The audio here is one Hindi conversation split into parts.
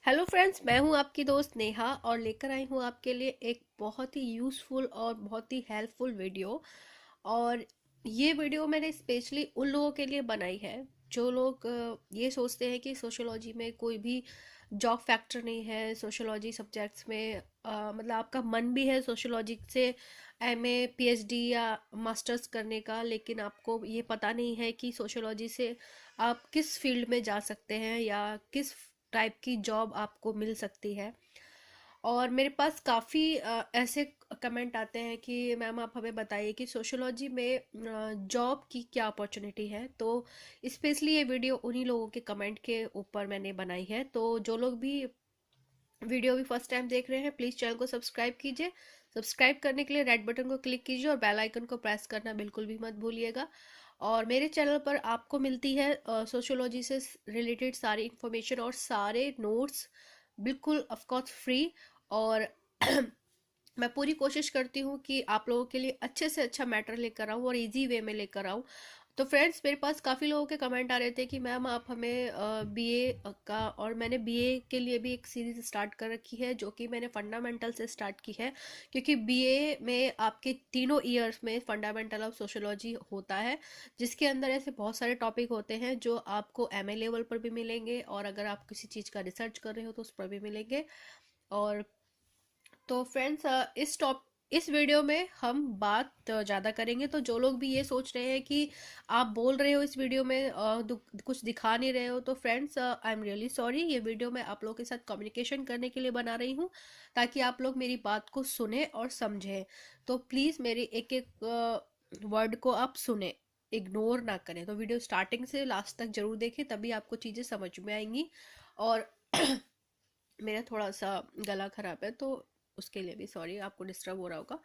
हेलो फ्रेंड्स, मैं हूं आपकी दोस्त नेहा और लेकर आई हूं आपके लिए एक बहुत ही यूज़फुल और बहुत ही हेल्पफुल वीडियो। और ये वीडियो मैंने स्पेशली उन लोगों के लिए बनाई है जो लोग ये सोचते हैं कि सोशियोलॉजी में कोई भी जॉब फैक्टर नहीं है। सोशियोलॉजी सब्जेक्ट्स में मतलब आपका मन भी है सोशियोलॉजी से एमए पीएचडी या मास्टर्स करने का, लेकिन आपको ये पता नहीं है कि सोशियोलॉजी से आप किस फील्ड में जा सकते हैं या किस टाइप की जॉब आपको मिल सकती है। और मेरे पास काफ़ी ऐसे कमेंट आते हैं कि मैम आप हमें बताइए कि सोशियोलॉजी में जॉब की क्या अपॉर्चुनिटी है। तो स्पेशली ये वीडियो उन्हीं लोगों के कमेंट के ऊपर मैंने बनाई है। तो जो लोग भी वीडियो भी फर्स्ट टाइम देख रहे हैं, प्लीज़ चैनल को सब्सक्राइब कीजिए। सब्सक्राइब करने के लिए रेड बटन को क्लिक कीजिए और बेल आइकन को प्रेस करना बिल्कुल भी मत भूलिएगा। और मेरे चैनल पर आपको मिलती है सोशियोलॉजी से रिलेटेड सारी इंफॉर्मेशन और सारे नोट्स बिल्कुल ऑफ कोर्स फ्री। और मैं पूरी कोशिश करती हूँ कि आप लोगों के लिए अच्छे से अच्छा मैटर लेकर आऊँ और इजी वे में लेकर आऊँ। तो फ्रेंड्स, मेरे पास काफ़ी लोगों के कमेंट आ रहे थे कि मैम आप हमें बीए का, और मैंने बीए के लिए भी एक सीरीज स्टार्ट कर रखी है जो कि मैंने फंडामेंटल से स्टार्ट की है। क्योंकि बीए में आपके तीनों ईयर्स में फंडामेंटल ऑफ सोशियोलॉजी होता है, जिसके अंदर ऐसे बहुत सारे टॉपिक होते हैं जो आपको एमए लेवल पर भी मिलेंगे और अगर आप किसी चीज़ का रिसर्च कर रहे हो तो उस पर भी मिलेंगे। और तो फ्रेंड्स, इस वीडियो में हम बात ज़्यादा करेंगे। तो जो लोग भी ये सोच रहे हैं कि आप बोल रहे हो इस वीडियो में कुछ दिखा नहीं रहे हो, तो friends I am really sorry. ये वीडियो मैं आप लोगों के साथ कम्युनिकेशन करने के लिए बना रही हूँ ताकि आप लोग मेरी बात को सुने और समझें। तो प्लीज़ मेरी एक एक वर्ड को आप सुने, इग्नोर ना करें। तो वीडियो स्टार्टिंग से लास्ट तक जरूर देखें, तभी आपको चीज़ें समझ में आएंगी। और मेरा थोड़ा सा गला खराब है तो उसके लिए भी सॉरी, आपको डिस्टर्ब हो रहा होगा।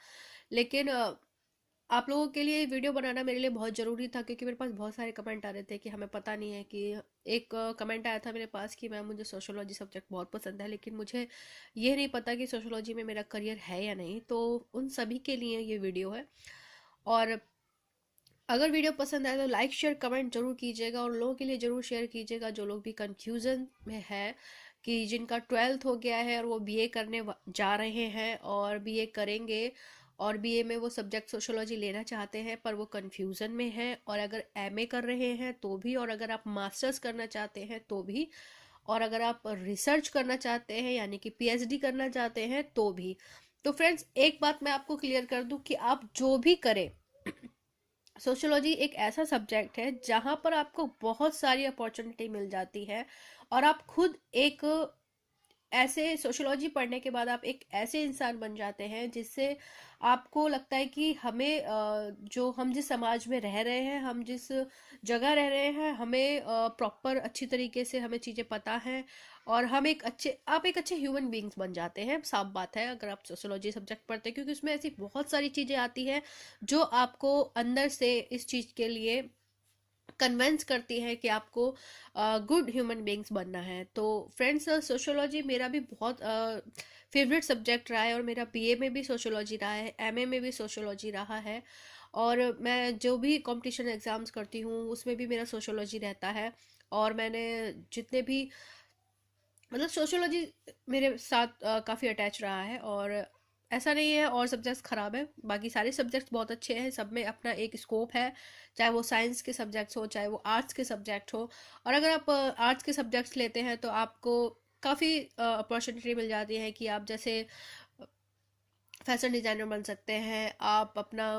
लेकिन आप लोगों के लिए वीडियो बनाना मेरे लिए बहुत ज़रूरी था, क्योंकि मेरे पास बहुत सारे कमेंट आ रहे थे कि हमें पता नहीं है कि एक कमेंट आया था मेरे पास कि मैम मुझे सोशियोलॉजी सब्जेक्ट बहुत पसंद है लेकिन मुझे ये नहीं पता कि सोशियोलॉजी में मेरा करियर है या नहीं। तो उन सभी के लिए ये वीडियो है। और अगर वीडियो पसंद आए तो लाइक शेयर कमेंट जरूर कीजिएगा और लोगों के लिए ज़रूर शेयर कीजिएगा जो लोग भी कंफ्यूजन में है, कि जिनका 12th हो गया है और वो बीए करने जा रहे हैं और बीए करेंगे और बीए में वो सब्जेक्ट सोशियोलॉजी लेना चाहते हैं पर वो कंफ्यूजन में है, और अगर एमए कर रहे हैं तो भी, और अगर आप मास्टर्स करना चाहते हैं तो भी, और अगर आप रिसर्च करना चाहते हैं यानी कि पीएचडी करना चाहते हैं तो भी। तो फ्रेंड्स, एक बात मैं आपको क्लियर कर दूं कि आप जो भी करें, सोशियोलॉजी एक ऐसा सब्जेक्ट है जहां पर आपको बहुत सारी अपॉर्चुनिटी मिल जाती है। और आप खुद एक ऐसे सोशियोलॉजी पढ़ने के बाद आप एक ऐसे इंसान बन जाते हैं जिससे आपको लगता है कि हमें जो हम जिस समाज में रह रहे हैं, हम जिस जगह रह रहे हैं, हमें प्रॉपर अच्छी तरीके से हमें चीज़ें पता हैं और हम आप एक अच्छे ह्यूमन बींग्स बन जाते हैं। साफ बात है अगर आप सोशियोलॉजी सब्जेक्ट पढ़ते हैं, क्योंकि उसमें ऐसी बहुत सारी चीज़ें आती हैं जो आपको अंदर से इस चीज़ के लिए कन्वेंस करती है कि आपको गुड ह्यूमन बींग्स बनना है। तो फ्रेंड्स, सोशियोलॉजी मेरा भी बहुत फेवरेट सब्जेक्ट रहा है और मेरा बीए में भी सोशियोलॉजी रहा है, एमए में भी सोशियोलॉजी रहा है। और मैं जो भी कंपटीशन एग्जाम्स करती हूँ उसमें भी मेरा सोशियोलॉजी रहता है। और मैंने जितने भी, मतलब सोशियोलॉजी मेरे साथ काफ़ी अटैच रहा है। और ऐसा नहीं है और सब्जेक्ट्स ख़राब है, बाकी सारे सब्जेक्ट्स बहुत अच्छे हैं, सब में अपना एक स्कोप है। चाहे वो साइंस के सब्जेक्ट्स हो चाहे वो आर्ट्स के सब्जेक्ट हो। और अगर आप आर्ट्स के सब्जेक्ट्स लेते हैं तो आपको काफ़ी अपॉर्चुनिटी मिल जाती है कि आप जैसे फैशन डिजाइनर बन सकते हैं, आप अपना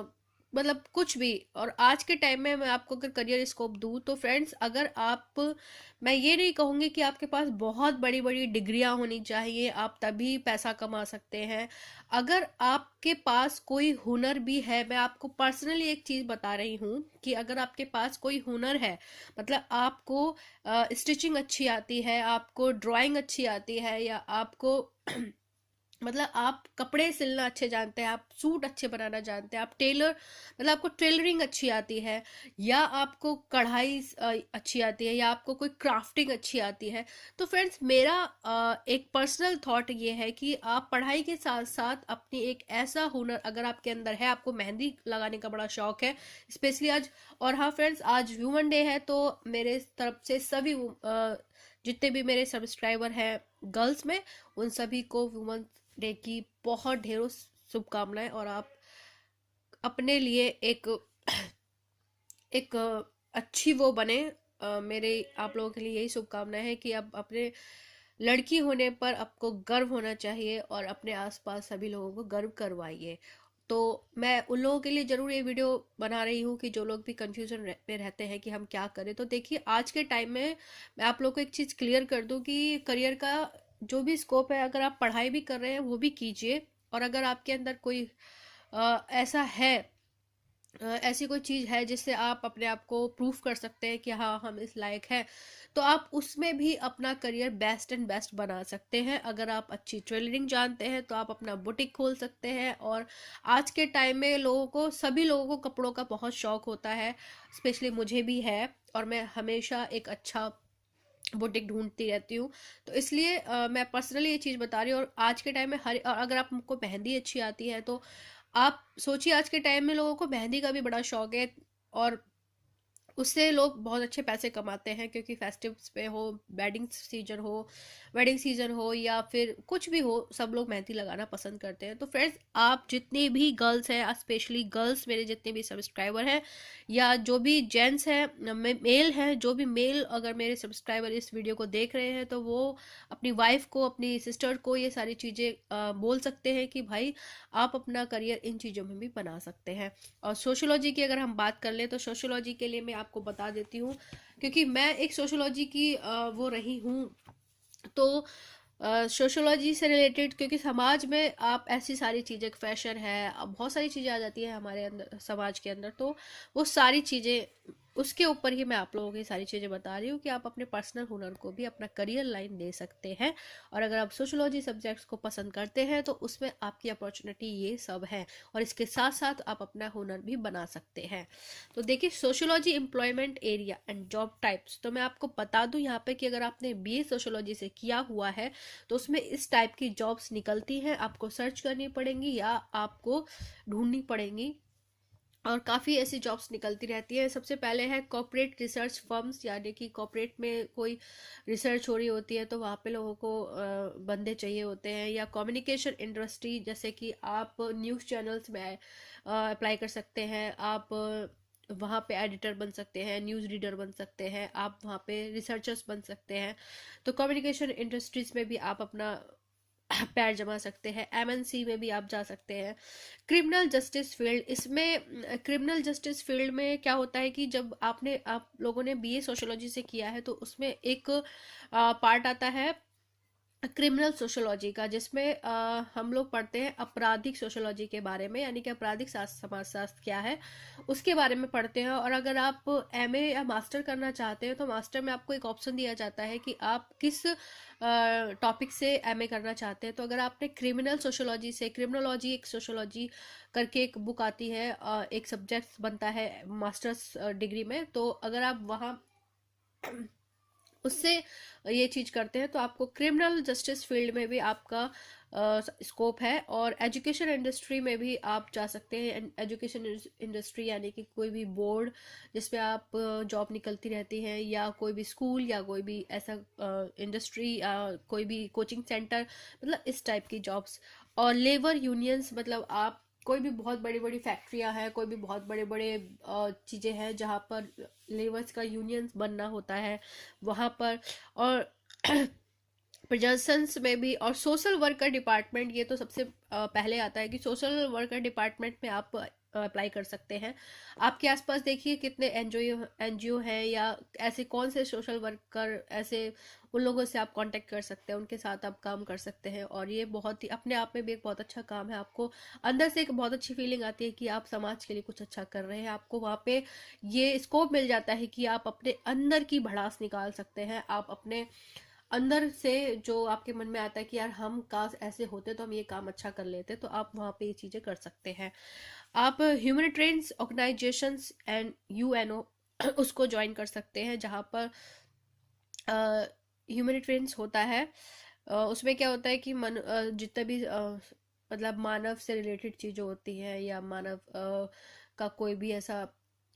मतलब कुछ भी। और आज के टाइम में मैं आपको अगर करियर स्कोप दूं तो फ्रेंड्स, अगर आप, मैं ये नहीं कहूँगी कि आपके पास बहुत बड़ी बड़ी डिग्रियां होनी चाहिए आप तभी पैसा कमा सकते हैं। अगर आपके पास कोई हुनर भी है, मैं आपको पर्सनली एक चीज़ बता रही हूँ कि अगर आपके पास कोई हुनर है, मतलब आपको स्टिचिंग अच्छी आती है, आपको ड्राइंग अच्छी आती है, या आपको मतलब आप कपड़े सिलना अच्छे जानते हैं, आप सूट अच्छे बनाना जानते हैं, आप टेलर, मतलब आपको टेलरिंग अच्छी आती है, या आपको कढ़ाई अच्छी आती है, या आपको कोई क्राफ्टिंग अच्छी आती है। तो फ्रेंड्स, मेरा एक पर्सनल थॉट ये है कि आप पढ़ाई के साथ साथ अपनी एक ऐसा हुनर अगर आपके अंदर है, आपको मेहंदी लगाने का बड़ा शौक है स्पेशली आज। और हाँ फ्रेंड्स, आज वुमेन डे है तो मेरे तरफ से सभी जितने भी मेरे सब्सक्राइबर हैं गर्ल्स में, उन सभी को वुमेन्स डे की बहुत ढेरों शुभकामनाएं। और आप अपने लिए एक एक अच्छी वो बने। मेरे आप लोगों के लिए यही शुभकामनाएं है कि आप अपने लड़की होने पर आपको गर्व होना चाहिए और अपने आसपास सभी लोगों को गर्व करवाइए। तो मैं उन लोगों के लिए जरूर ये वीडियो बना रही हूँ कि जो लोग भी कंफ्यूजन में रहते हैं कि हम क्या करें। तो देखिए, आज के टाइम में मैं आप लोगों को एक चीज़ क्लियर कर दूँ कि करियर का जो भी स्कोप है, अगर आप पढ़ाई भी कर रहे हैं वो भी कीजिए। और अगर आपके अंदर कोई ऐसा है, ऐसी कोई चीज़ है जिससे आप अपने आप को प्रूफ कर सकते हैं कि हाँ हम इस लायक हैं, तो आप उसमें भी अपना करियर बेस्ट एंड बेस्ट बना सकते हैं। अगर आप अच्छी टेलरिंग जानते हैं तो आप अपना बुटीक खोल सकते हैं। और आज के टाइम में लोगों को, सभी लोगों को कपड़ों का बहुत शौक होता है, स्पेशली मुझे भी है। और मैं हमेशा एक अच्छा बुटीक ढूंढती रहती हूँ। तो इसलिए मैं पर्सनली ये चीज़ बता रही हूँ। और आज के टाइम में हर, और अगर आपको मेहंदी अच्छी आती है तो आप सोचिए, आज के टाइम में लोगों को मेहंदी का भी बड़ा शौक है। और उससे लोग बहुत अच्छे पैसे कमाते हैं, क्योंकि फेस्टिव्स पे हो, वेडिंग सीजन हो या फिर कुछ भी हो, सब लोग मेहंदी लगाना पसंद करते हैं। तो फ्रेंड्स, आप जितनी भी गर्ल्स हैं, स्पेशली गर्ल्स मेरे जितने भी सब्सक्राइबर हैं, या जो भी जेंट्स हैं, मेल हैं, जो भी मेल अगर मेरे सब्सक्राइबर इस वीडियो को देख रहे हैं, तो वो अपनी वाइफ को, अपनी सिस्टर को ये सारी चीज़ें बोल सकते हैं कि भाई आप अपना करियर इन चीज़ों में भी बना सकते हैं। और सोशियोलॉजी की अगर हम बात कर लें तो सोशियोलॉजी के लिए मैं आपको बता देती हूँ, क्योंकि मैं एक सोशियोलॉजी की वो रही हूँ। तो सोशियोलॉजी से रिलेटेड, क्योंकि समाज में आप ऐसी सारी चीज़ें, फैशन है, अब बहुत सारी चीज़ें आ जाती है हमारे अंदर, समाज के अंदर। तो वो सारी चीज़ें, उसके ऊपर ही मैं आप लोगों को ये सारी चीज़ें बता रही हूँ कि आप अपने पर्सनल हुनर को भी अपना करियर लाइन दे सकते हैं। और अगर आप सोशियोलॉजी सब्जेक्ट्स को पसंद करते हैं तो उसमें आपकी अपॉर्चुनिटी ये सब है। और इसके साथ साथ आप अपना हुनर भी बना सकते हैं। तो देखिए, sociology employment area and job types, तो मैं आपको बता दूं यहाँ पे कि अगर आपने बीए सोशियोलॉजी से किया हुआ है तो उसमें इस टाइप की जॉब्स निकलती हैं। आपको सर्च करनी पड़ेंगी या आपको ढूंढनी पड़ेंगी, और काफ़ी ऐसी जॉब्स निकलती रहती है। सबसे पहले है कॉर्पोरेट रिसर्च फर्म्स, यानी कि कॉर्पोरेट में कोई रिसर्च हो रही होती है तो वहाँ पे लोगों को बंदे चाहिए होते हैं। या कम्युनिकेशन इंडस्ट्री, जैसे कि आप न्यूज़ चैनल्स में अप्लाई कर सकते हैं। आप वहाँ पे एडिटर बन सकते हैं, न्यूज़ रीडर बन सकते हैं, आप वहाँ पे रिसर्चर्स बन सकते हैं। तो कम्युनिकेशन इंडस्ट्रीज में भी आप अपना पैर जमा सकते हैं। एमएनसी में भी आप जा सकते हैं। क्रिमिनल जस्टिस फील्ड, इसमें क्रिमिनल जस्टिस फील्ड में क्या होता है कि जब आप लोगों ने बीए सोशियोलॉजी से किया है तो उसमें एक पार्ट आता है क्रिमिनल सोशियोलॉजी का, जिसमें हम लोग पढ़ते हैं आपराधिक सोशियोलॉजी के बारे में, यानी कि आपराधिक शास्त्र, समाजशास्त्र क्या है उसके बारे में पढ़ते हैं। और अगर आप एमए या मास्टर करना चाहते हैं तो मास्टर में आपको एक ऑप्शन दिया जाता है कि आप किस टॉपिक से एमए करना चाहते हैं। तो अगर आपने क्रिमिनल सोशियोलॉजी से, क्रिमिनोलॉजी एक सोशियोलॉजी करके एक बुक आती है, एक सब्जेक्ट बनता है मास्टर्स डिग्री में, तो अगर आप वहाँ उससे ये चीज करते हैं तो आपको क्रिमिनल जस्टिस फील्ड में भी आपका स्कोप है। और एजुकेशन इंडस्ट्री में भी आप जा सकते हैं। एजुकेशन इंडस्ट्री यानी कि कोई भी बोर्ड जिसमें आप जॉब निकलती रहती है, या कोई भी स्कूल, या कोई भी ऐसा इंडस्ट्री, या कोई भी कोचिंग सेंटर, मतलब इस टाइप की जॉब्स। और लेबर यूनियंस, मतलब आप कोई भी बहुत बड़ी बड़ी फैक्ट्रियां हैं, कोई भी बहुत बड़े बड़े चीज़ें हैं जहाँ पर लेबर्स का यूनियंस बनना होता है, वहाँ पर। और प्रजर्सन्स में भी। और सोशल वर्कर डिपार्टमेंट, ये तो सबसे पहले आता है कि सोशल वर्कर डिपार्टमेंट में आप अप्लाई कर सकते हैं। आपके आसपास देखिए कितने एनजीओ हैं, या ऐसे कौन से सोशल वर्कर, ऐसे उन लोगों से आप कांटेक्ट कर सकते हैं, उनके साथ आप काम कर सकते हैं। और ये बहुत ही अपने आप में भी एक बहुत अच्छा काम है। आपको अंदर से एक बहुत अच्छी फीलिंग आती है कि आप समाज के लिए कुछ अच्छा कर रहे हैं। आपको वहाँ पे ये स्कोप मिल जाता है कि आप अपने अंदर की भड़ास निकाल सकते हैं। आप अपने अंदर से जो आपके मन में आता है कि यार हम काश ऐसे होते तो हम ये काम अच्छा कर लेते, तो आप वहाँ पे ये चीज़ें कर सकते हैं। आप ह्यूमनिटेरियन ऑर्गेनाइजेशंस एंड यूएनओ उसको ज्वाइन कर सकते हैं, जहाँ पर ह्यूमनिटेरियंस होता है। उसमें क्या होता है कि जितने भी मतलब मानव से रिलेटेड चीज़ें होती हैं, या मानव का कोई भी ऐसा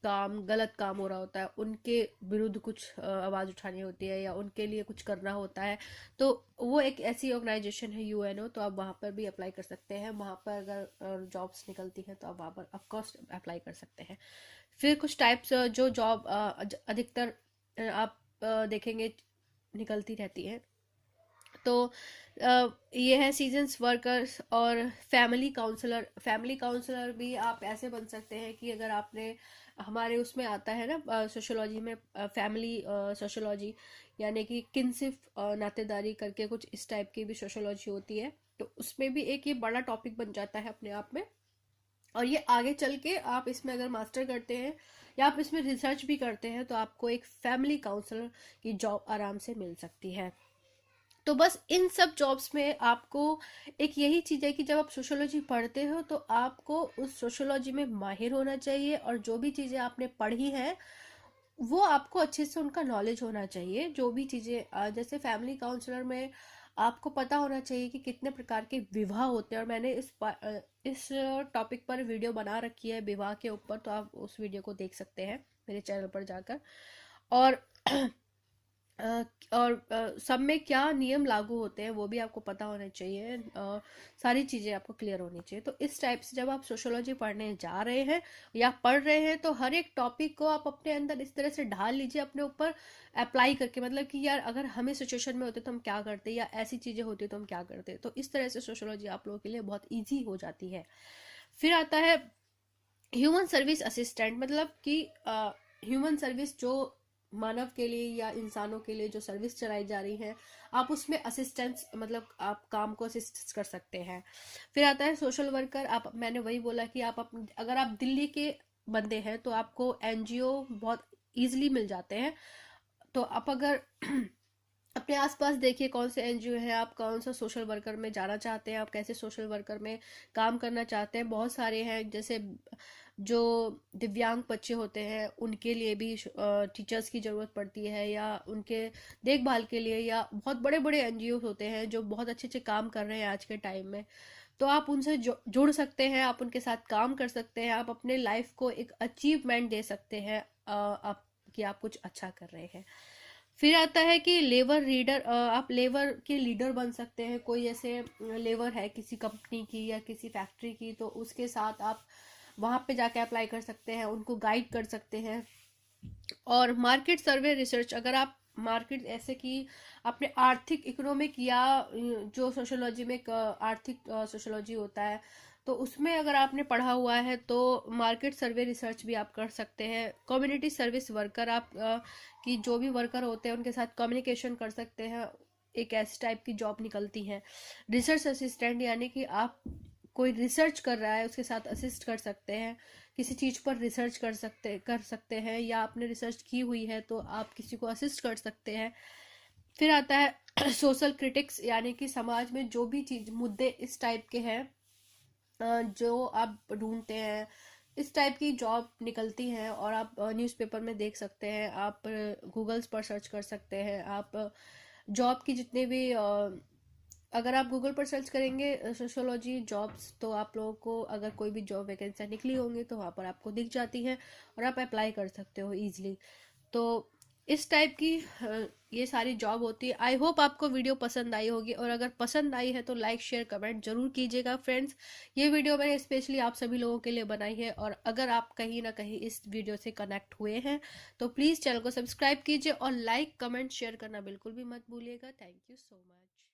काम गलत काम हो रहा होता है, उनके विरुद्ध कुछ आवाज़ उठानी होती है या उनके लिए कुछ करना होता है, तो वो एक ऐसी ऑर्गेनाइजेशन है यूएनओ, तो आप वहाँ पर भी अप्लाई कर सकते हैं। वहाँ पर अगर जॉब्स निकलती हैं तो आप वहाँ पर ऑफकोर्स अप्लाई कर सकते हैं। फिर कुछ टाइप्स जो जॉब अधिकतर आप देखेंगे निकलती रहती है, तो ये है सीजन्स वर्कर्स और फैमिली काउंसलर। फैमिली काउंसलर भी आप ऐसे बन सकते हैं कि अगर आपने, हमारे उसमें आता है ना सोशोलॉजी में, फैमिली सोशोलॉजी, यानी कि किनसिफ नातेदारी करके कुछ इस टाइप की भी सोशोलॉजी होती है, तो उसमें भी एक ये बड़ा टॉपिक बन जाता है अपने आप में। और ये आगे चल के आप इसमें अगर मास्टर करते हैं या आप इसमें रिसर्च भी करते हैं तो आपको एक फैमिली काउंसलर की जॉब आराम से मिल सकती है। तो बस इन सब जॉब्स में आपको एक यही चीज़ है कि जब आप सोशोलॉजी पढ़ते हो तो आपको उस सोशोलॉजी में माहिर होना चाहिए, और जो भी चीज़ें आपने पढ़ी हैं वो आपको अच्छे से उनका नॉलेज होना चाहिए। जो भी चीज़ें जैसे फैमिली काउंसलर में आपको पता होना चाहिए कि कितने प्रकार के विवाह होते हैं, और मैंने इस टॉपिक पर वीडियो बना रखी है विवाह के ऊपर, तो आप उस वीडियो को देख सकते हैं मेरे चैनल पर जाकर। और अ, और सब में क्या नियम लागू होते हैं वो भी आपको पता होना चाहिए। सारी चीज़ें आपको क्लियर होनी चाहिए। तो इस टाइप से जब आप सोशोलॉजी पढ़ने जा रहे हैं या पढ़ रहे हैं तो हर एक टॉपिक को आप अपने अंदर इस तरह से ढाल लीजिए अपने ऊपर अप्लाई करके, मतलब कि यार अगर हमें सिचुएशन में होते तो हम क्या करते, या ऐसी चीज़ें होती तो हम क्या करते। तो इस तरह से सोशोलॉजी आप लोगों के लिए बहुत ईजी हो जाती है। फिर आता है ह्यूमन सर्विस असिस्टेंट, मतलब कि ह्यूमन सर्विस, जो मानव के लिए या इंसानों के लिए जो सर्विस चलाई जा रही है, आप उसमें असिस्टेंस, मतलब आप काम को असिस्ट कर सकते हैं। फिर आता है सोशल वर्कर। आप, मैंने वही बोला कि आप अगर आप दिल्ली के बंदे हैं तो आपको एनजीओ बहुत इजीली मिल जाते हैं। तो आप अगर अपने आसपास देखिए कौन से एनजीओ हैं, आप कौन सा सोशल वर्कर में जाना चाहते हैं, आप कैसे सोशल वर्कर में काम करना चाहते हैं, बहुत सारे हैं। जैसे जो दिव्यांग बच्चे होते हैं उनके लिए भी टीचर्स की ज़रूरत पड़ती है, या उनके देखभाल के लिए, या बहुत बड़े बड़े एनजीओ होते हैं जो बहुत अच्छे अच्छे काम कर रहे हैं आज के टाइम में। तो आप उनसे जुड़ सकते हैं, आप उनके साथ काम कर सकते हैं, आप अपने लाइफ को एक अचीवमेंट दे सकते हैं, आप कि आप कुछ अच्छा कर रहे हैं। फिर आता है कि लेबर रीडर। आप लेबर के लीडर बन सकते हैं। कोई ऐसे लेबर है किसी कंपनी की या किसी फैक्ट्री की, तो उसके साथ आप वहां पे जाके अप्लाई कर सकते हैं, उनको गाइड कर सकते हैं। और मार्केट सर्वे रिसर्च, अगर आप मार्केट ऐसे कि आपने आर्थिक इकोनॉमिक या जो सोशोलॉजी में आर्थिक सोशोलॉजी होता है, तो उसमें अगर आपने पढ़ा हुआ है तो मार्केट सर्वे रिसर्च भी आप कर सकते हैं। कम्युनिटी सर्विस वर्कर, आप कि जो भी वर्कर होते हैं उनके साथ कम्युनिकेशन कर सकते हैं, एक ऐसी टाइप की जॉब निकलती है। रिसर्च असिस्टेंट, यानी कि आप कोई रिसर्च कर रहा है उसके साथ असिस्ट कर सकते हैं, किसी चीज़ पर रिसर्च कर सकते हैं, या आपने रिसर्च की हुई है तो आप किसी को असिस्ट कर सकते हैं। फिर आता है सोशल क्रिटिक्स, यानी कि समाज में जो भी चीज़ मुद्दे इस टाइप के हैं जो आप ढूंढते हैं, इस टाइप की जॉब निकलती हैं, और आप न्यूज़पेपर में देख सकते हैं, आप गूगल्स पर सर्च कर सकते हैं। आप जॉब की जितने भी अगर आप गूगल पर सर्च करेंगे सोशोलॉजी जॉब्स, तो आप लोगों को अगर कोई भी जॉब वैकेंसी निकली होंगी तो वहाँ पर आपको दिख जाती है और आप अप्लाई कर सकते हो इजीली। तो इस टाइप की ये सारी जॉब होती है। आई होप आपको वीडियो पसंद आई होगी, और अगर पसंद आई है तो लाइक शेयर कमेंट जरूर कीजिएगा फ्रेंड्स। ये वीडियो मैंने स्पेशली आप सभी लोगों के लिए बनाई है, और अगर आप कहीं ना कहीं इस वीडियो से कनेक्ट हुए हैं तो प्लीज़ चैनल को सब्सक्राइब कीजिए, और लाइक कमेंट शेयर करना बिल्कुल भी मत भूलिएगा। Thank you so much.